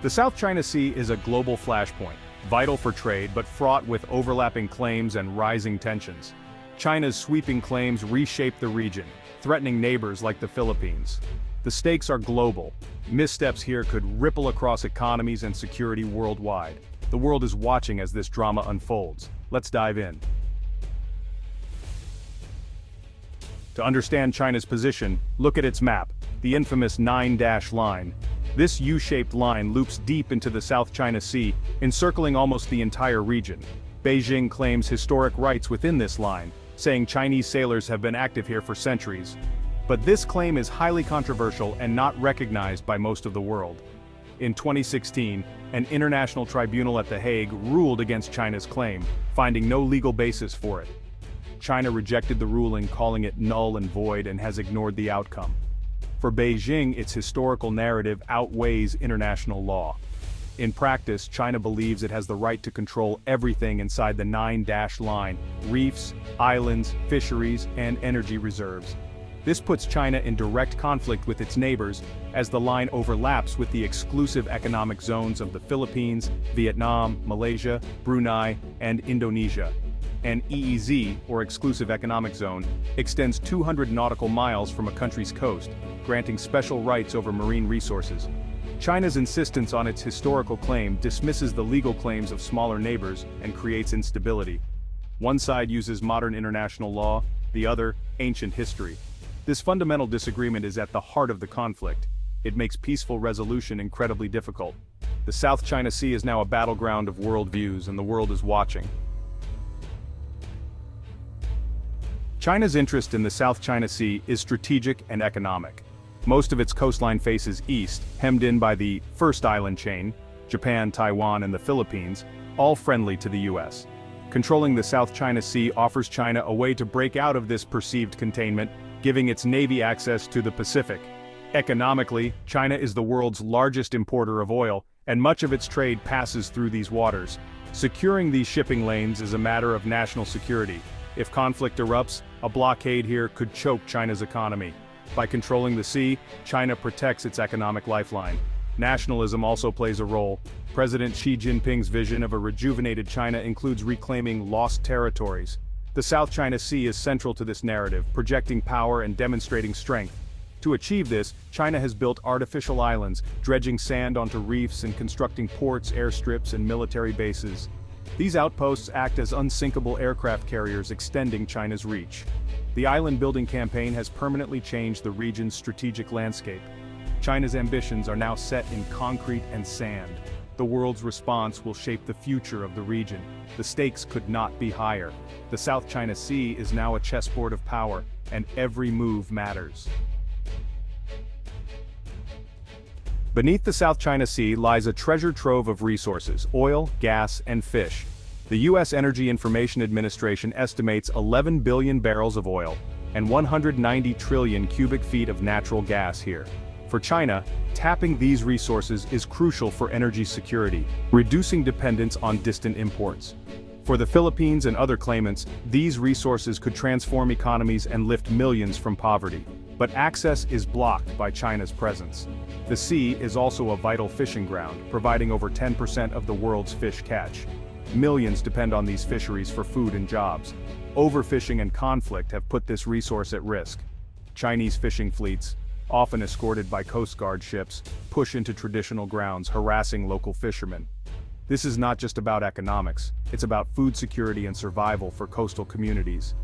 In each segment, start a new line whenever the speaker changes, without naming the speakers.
The South China Sea is a global flashpoint, vital for trade but fraught with overlapping claims and rising tensions. China's sweeping claims reshape the region, threatening neighbors like the Philippines. The stakes are global. Missteps here could ripple across economies and security worldwide. The world is watching as this drama unfolds. Let's dive in. To understand China's position, look at its map, the infamous 9-dash line. This U-shaped line loops deep into the South China Sea, encircling almost the entire region. Beijing claims historic rights within this line, saying Chinese sailors have been active here for centuries. But this claim is highly controversial and not recognized by most of the world. In 2016, an international tribunal at The Hague ruled against China's claim, finding no legal basis for it. China rejected the ruling, calling it null and void, and has ignored the outcome. For Beijing, its historical narrative outweighs international law. In practice, China believes it has the right to control everything inside the 9-dash line: reefs, islands, fisheries, and energy reserves. This puts China in direct conflict with its neighbors, as the line overlaps with the exclusive economic zones of the Philippines, Vietnam, Malaysia, Brunei, and Indonesia. An EEZ, or Exclusive Economic Zone, extends 200 nautical miles from a country's coast, granting special rights over marine resources. China's insistence on its historical claim dismisses the legal claims of smaller neighbors and creates instability. One side uses modern international law, the other, ancient history. This fundamental disagreement is at the heart of the conflict. It makes peaceful resolution incredibly difficult. The South China Sea is now a battleground of worldviews, and the world is watching. China's interest in the South China Sea is strategic and economic. Most of its coastline faces east, hemmed in by the first island chain, Japan, Taiwan, and the Philippines, all friendly to the US. Controlling the South China Sea offers China a way to break out of this perceived containment, giving its navy access to the Pacific. Economically, China is the world's largest importer of oil, and much of its trade passes through these waters. Securing these shipping lanes is a matter of national security. If conflict erupts, a blockade here could choke China's economy. By controlling the sea, China protects its economic lifeline. Nationalism also plays a role. President Xi Jinping's vision of a rejuvenated China includes reclaiming lost territories. The South China Sea is central to this narrative, projecting power and demonstrating strength. To achieve this, China has built artificial islands, dredging sand onto reefs and constructing ports, airstrips, and military bases. These outposts act as unsinkable aircraft carriers, extending China's reach. The island-building campaign has permanently changed the region's strategic landscape. China's ambitions are now set in concrete and sand. The world's response will shape the future of the region. The stakes could not be higher. The South China Sea is now a chessboard of power, and every move matters. Beneath the South China Sea lies a treasure trove of resources: oil, gas, and fish. The U.S. Energy Information Administration estimates 11 billion barrels of oil and 190 trillion cubic feet of natural gas here. For China, tapping these resources is crucial for energy security, reducing dependence on distant imports. For the Philippines and other claimants, these resources could transform economies and lift millions from poverty. But access is blocked by China's presence. The sea is also a vital fishing ground, providing over 10% of the world's fish catch. Millions depend on these fisheries for food and jobs. Overfishing and conflict have put this resource at risk. Chinese fishing fleets, often escorted by Coast Guard ships, push into traditional grounds, harassing local fishermen. This is not just about economics, it's about food security and survival for coastal communities.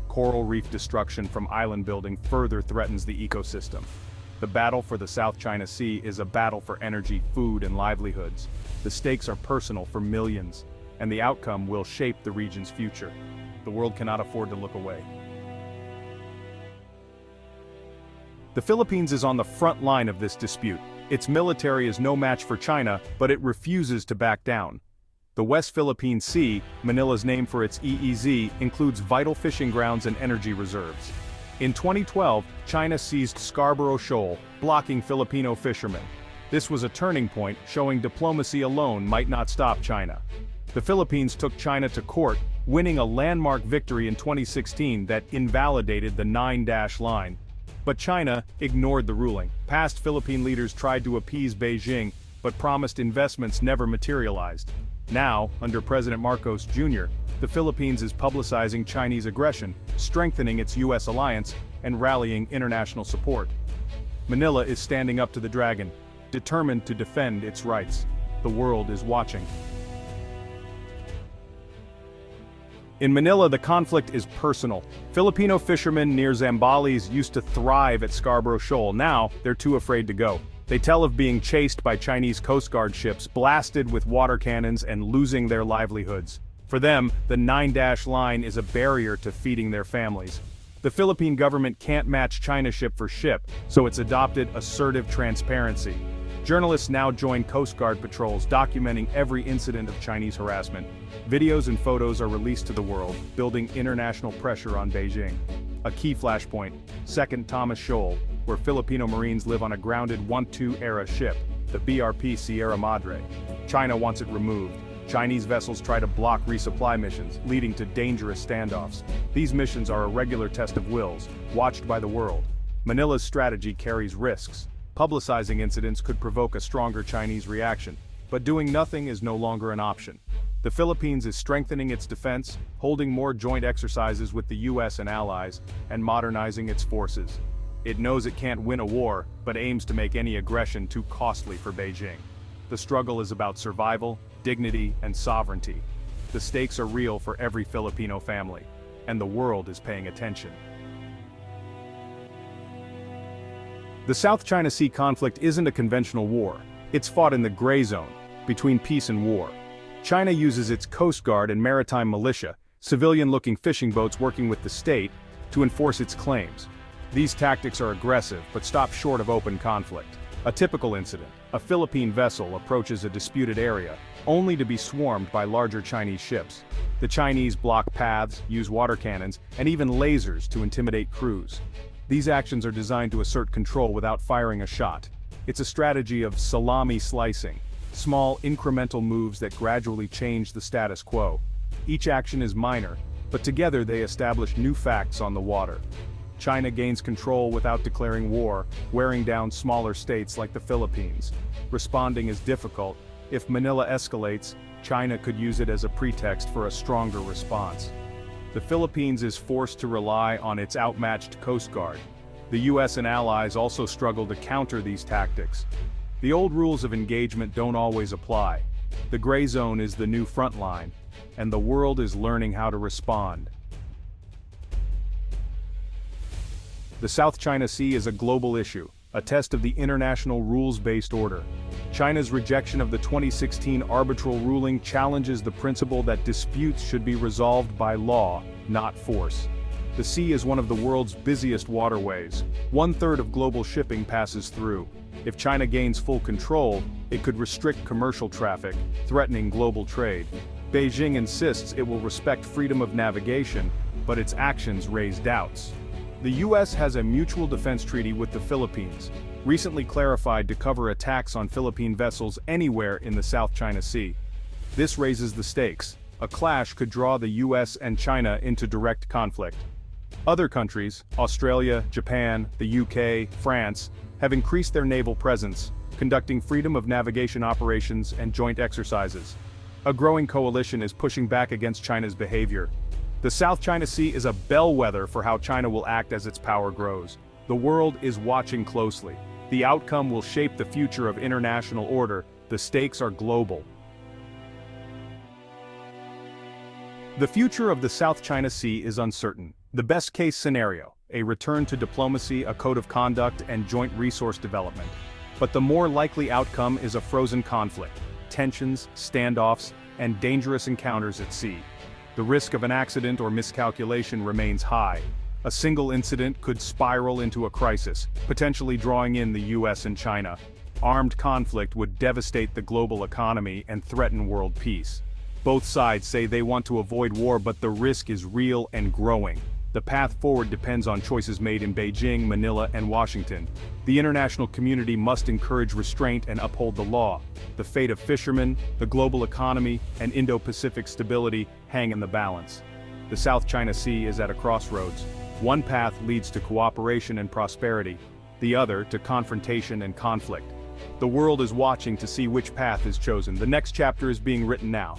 Coral reef destruction from island building further threatens the ecosystem. The battle for the South China Sea is a battle for energy, food, and livelihoods. The stakes are personal for millions, and the outcome will shape the region's future. The world cannot afford to look away. The Philippines is on the front line of this dispute. Its military is no match for China, but it refuses to back down. The West Philippine Sea, Manila's name for its EEZ, includes vital fishing grounds and energy reserves. In 2012, China seized Scarborough Shoal, blocking Filipino fishermen. This was a turning point, showing diplomacy alone might not stop China. The Philippines took China to court, winning a landmark victory in 2016 that invalidated the 9-dash line. But China ignored the ruling. Past Philippine leaders tried to appease Beijing, but promised investments never materialized. Now, under President Marcos Jr., the Philippines is publicizing Chinese aggression, strengthening its U.S. alliance, and rallying international support. Manila is standing up to the dragon, determined to defend its rights. The world is watching. In Manila, the conflict is personal. Filipino fishermen near Zambales used to thrive at Scarborough Shoal. Now, they're too afraid to go. They tell of being chased by Chinese Coast Guard ships, blasted with water cannons, and losing their livelihoods. For them, the 9-line is a barrier to feeding their families. The Philippine government can't match China ship for ship, so it's adopted assertive transparency. Journalists now join Coast Guard patrols documenting every incident of Chinese harassment. Videos and photos are released to the world, building international pressure on Beijing. A key flashpoint, 2nd Thomas Shoal, where Filipino Marines live on a grounded 1-2-era ship, the BRP Sierra Madre. China wants it removed. Chinese vessels try to block resupply missions, leading to dangerous standoffs. These missions are a regular test of wills, watched by the world. Manila's strategy carries risks. Publicizing incidents could provoke a stronger Chinese reaction, but doing nothing is no longer an option. The Philippines is strengthening its defense, holding more joint exercises with the U.S. and allies, and modernizing its forces. It knows it can't win a war, but aims to make any aggression too costly for Beijing. The struggle is about survival, dignity, and sovereignty. The stakes are real for every Filipino family, and the world is paying attention. The South China Sea conflict isn't a conventional war. It's fought in the gray zone, between peace and war. China uses its Coast Guard and maritime militia, civilian-looking fishing boats working with the state, to enforce its claims. These tactics are aggressive, but stop short of open conflict. A typical incident: a Philippine vessel approaches a disputed area, only to be swarmed by larger Chinese ships. The Chinese block paths, use water cannons, and even lasers to intimidate crews. These actions are designed to assert control without firing a shot. It's a strategy of salami slicing, small incremental moves that gradually change the status quo. Each action is minor, but together they establish new facts on the water. China gains control without declaring war, wearing down smaller states like the Philippines. Responding is difficult. If Manila escalates, China could use it as a pretext for a stronger response. The Philippines is forced to rely on its outmatched Coast Guard. The U.S. and allies also struggle to counter these tactics. The old rules of engagement don't always apply. The gray zone is the new front line, and the world is learning how to respond. The South China Sea is a global issue, a test of the international rules-based order. China's rejection of the 2016 arbitral ruling challenges the principle that disputes should be resolved by law, not force. The sea is one of the world's busiest waterways. 1/3 of global shipping passes through. If China gains full control, it could restrict commercial traffic, threatening global trade. Beijing insists it will respect freedom of navigation, but its actions raise doubts. The U.S. has a mutual defense treaty with the Philippines, recently clarified to cover attacks on Philippine vessels anywhere in the South China Sea. This raises the stakes. A clash could draw the U.S. and China into direct conflict. Other countries, Australia, Japan, the UK, France, have increased their naval presence, conducting freedom of navigation operations and joint exercises. A growing coalition is pushing back against China's behavior. The South China Sea is a bellwether for how China will act as its power grows. The world is watching closely. The outcome will shape the future of international order. The stakes are global. The future of the South China Sea is uncertain. The best-case scenario: a return to diplomacy, a code of conduct, and joint resource development. But the more likely outcome is a frozen conflict, tensions, standoffs, and dangerous encounters at sea. The risk of an accident or miscalculation remains high. A single incident could spiral into a crisis, potentially drawing in the US and China. Armed conflict would devastate the global economy and threaten world peace. Both sides say they want to avoid war, but the risk is real and growing. The path forward depends on choices made in Beijing, Manila, and Washington. The international community must encourage restraint and uphold the law. The fate of fishermen, the global economy, and Indo-Pacific stability hang in the balance. The South China Sea is at a crossroads. One path leads to cooperation and prosperity, the other to confrontation and conflict. The world is watching to see which path is chosen. The next chapter is being written now.